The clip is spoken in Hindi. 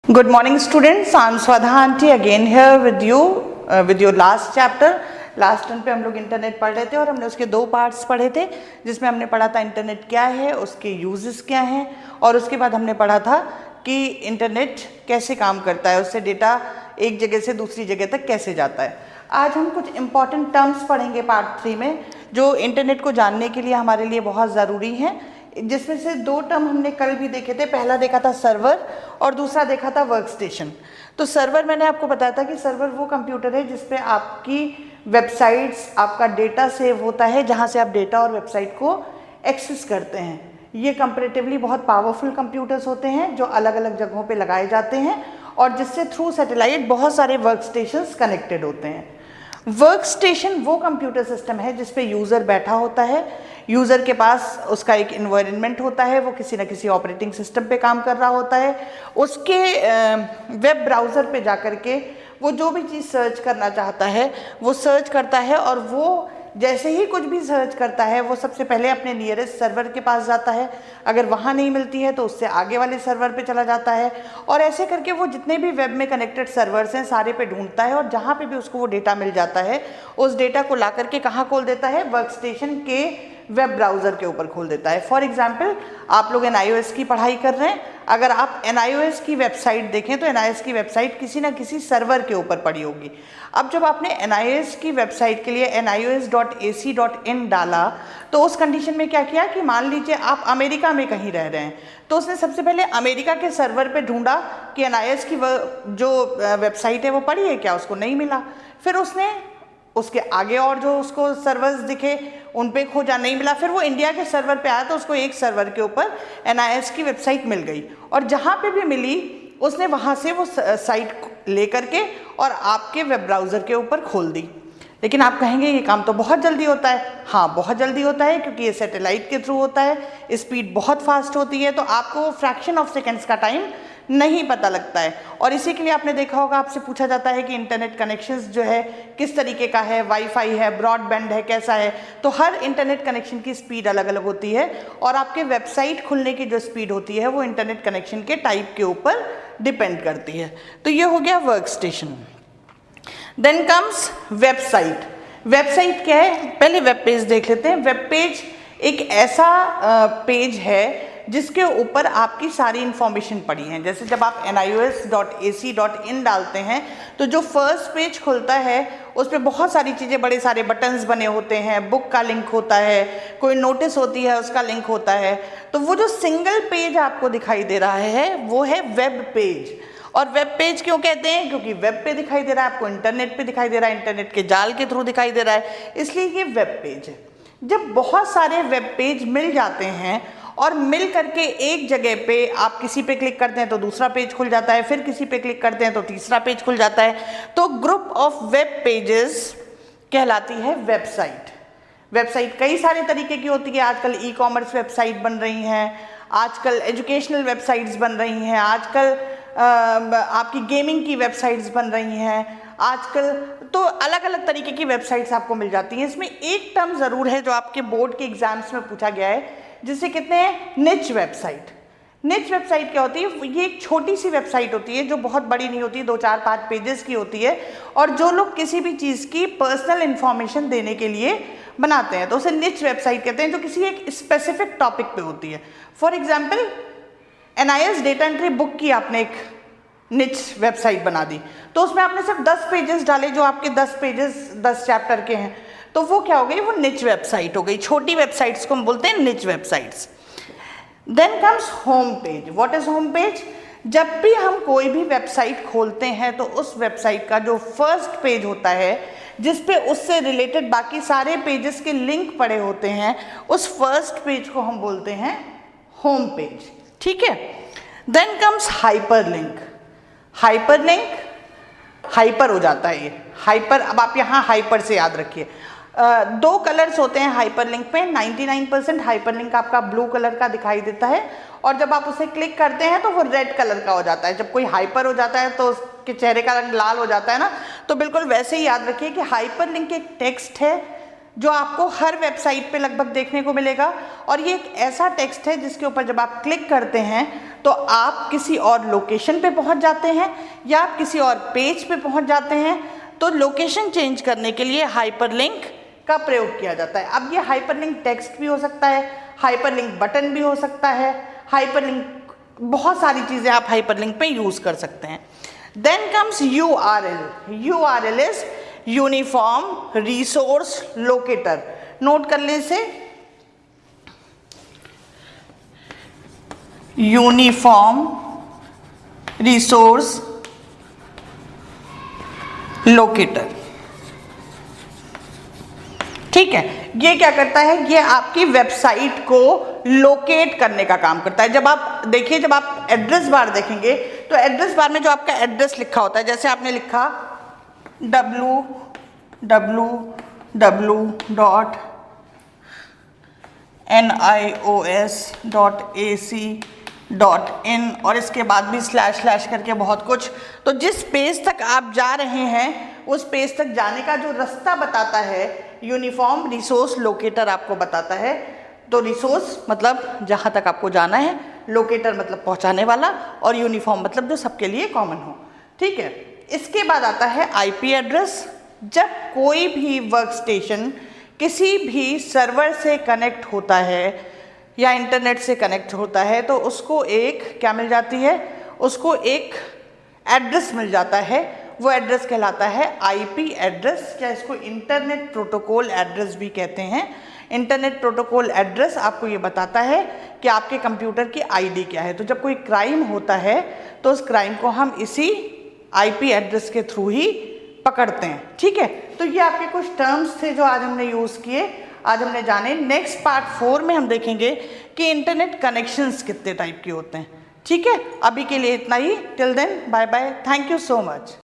Good morning students, I am Swadha Aunty again here with you with your last chapter. Last term पे हम लोग इंटरनेट पढ़ रहे थे और हमने उसके दो पार्ट्स पढ़े थे, जिसमें हमने पढ़ा था इंटरनेट क्या है, उसके यूजेस क्या हैं, और उसके बाद हमने पढ़ा था कि इंटरनेट कैसे काम करता है, उससे डेटा एक जगह से दूसरी जगह तक कैसे जाता है। आज हम कुछ इंपॉर्टेंट टर्म्स पढ़ेंगे पार्ट 3 में, जो इंटरनेट को जानने के लिए हमारे लिए बहुत ज़रूरी हैं, जिसमें से दो टर्म हमने कल भी देखे थे। पहला देखा था सर्वर और दूसरा देखा था वर्क स्टेशन। तो सर्वर मैंने आपको बताया था कि सर्वर वो कंप्यूटर है जिस पे आपकी वेबसाइट्स, आपका डेटा सेव होता है, जहाँ से आप डेटा और वेबसाइट को एक्सेस करते हैं। ये कंपैरेटिवली बहुत पावरफुल कंप्यूटर्स होते हैं जो अलग अलग जगहों पे लगाए जाते हैं और जिससे थ्रू सैटेलाइट बहुत सारे वर्क स्टेशंस कनेक्टेड होते हैं। वर्क स्टेशन वो कंप्यूटर सिस्टम है जिस पे यूज़र बैठा होता है, यूज़र के पास उसका एक इन्वायरमेंट होता है, वो किसी न किसी ऑपरेटिंग सिस्टम पे काम कर रहा होता है, उसके वेब ब्राउज़र पे जा कर के वो जो भी चीज़ सर्च करना चाहता है वो सर्च करता है, और वो जैसे ही कुछ भी सर्च करता है वो सबसे पहले अपने नियरेस्ट सर्वर के पास जाता है, अगर वहाँ नहीं मिलती है तो उससे आगे वाले सर्वर पे चला जाता है, और ऐसे करके वो जितने भी वेब में कनेक्टेड सर्वर्स हैं सारे पे ढूंढता है, और जहाँ पे भी उसको वो डेटा मिल जाता है उस डेटा को ला करके कहाँ खोल देता है, वर्क स्टेशन के वेब ब्राउज़र के ऊपर खोल देता है। फॉर एग्जाम्पल, आप लोग NIOS की पढ़ाई कर रहे हैं, अगर आप NIOS की वेबसाइट देखें तो NIOS की वेबसाइट किसी ना किसी सर्वर के ऊपर पड़ी होगी। अब जब आपने NIOS की वेबसाइट के लिए nios.ac.in डाला तो उस कंडीशन में क्या किया कि मान लीजिए आप अमेरिका में कहीं रह रहे हैं, तो उसने सबसे पहले अमेरिका के सर्वर पे ढूंढा कि NIOS की जो वेबसाइट है वो पड़ी है क्या, उसको नहीं मिला। फिर उसने उसके आगे और जो उसको सर्वर्स दिखे उन पे खोजा, नहीं मिला। फिर वो इंडिया के सर्वर पे आया तो उसको एक सर्वर के ऊपर NIOS की वेबसाइट मिल गई, और जहाँ पे भी मिली उसने वहाँ से वो साइट ले करके और आपके वेब ब्राउज़र के ऊपर खोल दी। लेकिन आप कहेंगे ये काम तो बहुत जल्दी होता है। हाँ, बहुत जल्दी होता है क्योंकि ये सैटेलाइट के थ्रू होता है, स्पीड बहुत फास्ट होती है, तो आपको फ्रैक्शन ऑफ सेकेंड्स का टाइम नहीं पता लगता है। और इसी के लिए आपने देखा होगा, आपसे पूछा जाता है कि इंटरनेट कनेक्शंस जो है किस तरीके का है, वाईफाई है, ब्रॉडबैंड है, कैसा है। तो हर इंटरनेट कनेक्शन की स्पीड अलग अलग होती है, और आपके वेबसाइट खुलने की जो स्पीड होती है वो इंटरनेट कनेक्शन के टाइप के ऊपर डिपेंड करती है। तो ये हो गया work station. Then comes website. Website क्या है, पहले वेब पेज देख लेते हैं। वेब पेज एक ऐसा पेज है जिसके ऊपर आपकी सारी इंफॉर्मेशन पड़ी है। जैसे जब आप nios.ac.in डालते हैं तो जो फर्स्ट पेज खुलता है उस पर बहुत सारी चीज़ें, बड़े सारे बटन्स बने होते हैं, बुक का लिंक होता है, कोई नोटिस होती है उसका लिंक होता है। तो वो जो सिंगल पेज आपको दिखाई दे रहा है वो है वेब पेज। और वेब पेज क्यों कहते हैं, क्योंकि वेब पे दिखाई दे रहा है, आपको इंटरनेट पे दिखाई दे रहा है, इंटरनेट के जाल के थ्रू दिखाई दे रहा है, इसलिए ये वेब पेज है। जब बहुत सारे वेब पेज मिल जाते हैं और मिल करके एक जगह पे आप किसी पे क्लिक करते हैं तो दूसरा पेज खुल जाता है, फिर किसी पे क्लिक करते हैं तो तीसरा पेज खुल जाता है, तो ग्रुप ऑफ वेब पेजेस कहलाती है वेबसाइट। वेबसाइट कई सारे तरीके की होती है। आजकल ई-कॉमर्स वेबसाइट बन रही हैं, आजकल एजुकेशनल वेबसाइट्स बन रही हैं, आजकल आपकी गेमिंग की वेबसाइट्स बन रही हैं, आजकल तो अलग अलग तरीके की वेबसाइट्स आपको मिल जाती हैं। इसमें एक टर्म ज़रूर है जो आपके बोर्ड के एग्जाम्स में पूछा गया है, जिसे कहते हैं निच वेबसाइट। निच वेबसाइट क्या होती है, ये एक छोटी सी वेबसाइट होती है जो बहुत बड़ी नहीं होती, 2-4-5 पेजेस की होती है, और जो लोग किसी भी चीज़ की पर्सनल इंफॉर्मेशन देने के लिए बनाते हैं तो उसे निच वेबसाइट कहते हैं, जो किसी एक स्पेसिफिक टॉपिक पे होती है। For example, NIOS data entry book की आपने एक निच वेबसाइट बना दी, तो उसमें आपने सिर्फ 10 पेजेस डाले जो आपके 10 पेजेस 10 चैप्टर के हैं, तो वो क्या हो गई, वो निच वेबसाइट हो गई। छोटी वेबसाइट्स को हम बोलते हैं niche websites. Then comes home page. What is home page? जब भी हम कोई भी वेबसाइट खोलते हैं तो उस वेबसाइट का जो फर्स्ट पेज होता है, जिस पे उससे रिलेटेड बाकी सारे पेजेस के लिंक पड़े होते हैं, उस फर्स्ट पेज को हम बोलते हैं होम पेज। ठीक है। Then comes hyperlink. Hyperlink, hyper हो जाता है ये हाइपर। अब आप यहाँ हाइपर से याद रखिए, 2 कलर्स होते हैं हाइपरलिंक में। 99% हाइपरलिंक आपका ब्लू कलर का दिखाई देता है, और जब आप उसे क्लिक करते हैं तो वो रेड कलर का हो जाता है। जब कोई हाइपर हो जाता है तो उसके चेहरे का रंग लाल हो जाता है ना, तो बिल्कुल वैसे ही याद रखिए कि हाइपरलिंक एक टेक्स्ट है जो आपको हर वेबसाइट पे लगभग देखने को मिलेगा, और ये एक ऐसा टेक्स्ट है जिसके ऊपर जब आप क्लिक करते हैं तो आप किसी और लोकेशन पे पहुंच जाते हैं या आप किसी और पेज पे पहुंच जाते हैं, तो लोकेशन चेंज करने के लिए हाइपरलिंक का प्रयोग किया जाता है। अब ये हाइपरलिंक टेक्स्ट भी हो सकता है, हाइपरलिंक बटन भी हो सकता है, हाइपरलिंक बहुत सारी चीज़ें आप हाइपरलिंक पे यूज़ कर सकते हैं। Then comes URL। URL is uniform resource locator. Note कर ले इसे, यूनिफॉर्म रिसोर्स लोकेटर। ठीक है, ये क्या करता है, ये आपकी वेबसाइट को लोकेट करने का काम करता है। जब आप देखिए, जब आप एड्रेस बार देखेंगे तो एड्रेस बार में जो आपका एड्रेस लिखा होता है, जैसे आपने लिखा www.nios.ac.in और इसके बाद भी स्लैश करके बहुत कुछ, तो जिस पेज तक आप जा रहे हैं उस पेज तक जाने का जो रास्ता बताता है यूनिफॉर्म रिसोर्स लोकेटर आपको बताता है। तो रिसोर्स मतलब जहाँ तक आपको जाना है, लोकेटर मतलब पहुँचाने वाला, और यूनिफॉर्म मतलब जो सबके लिए कॉमन हो। ठीक है, इसके बाद आता है IP एड्रेस। जब कोई भी वर्क स्टेशन किसी भी सर्वर से कनेक्ट होता है या इंटरनेट से कनेक्ट होता है तो उसको एक क्या मिल जाती है, उसको एक एड्रेस मिल जाता है। वो एड्रेस कहलाता है IP एड्रेस, या इसको इंटरनेट प्रोटोकॉल एड्रेस भी कहते हैं। इंटरनेट प्रोटोकॉल एड्रेस आपको ये बताता है कि आपके कंप्यूटर की ID क्या है। तो जब कोई क्राइम होता है तो उस क्राइम को हम इसी IP एड्रेस के थ्रू ही पकड़ते हैं। ठीक है, तो ये आपके कुछ टर्म्स थे जो आज हमने यूज़ किए, आज हमने जाने। नेक्स्ट पार्ट 4 में हम देखेंगे कि इंटरनेट कनेक्शंस कितने टाइप के होते हैं। ठीक है, अभी के लिए इतना ही। Till then bye bye, thank you so much.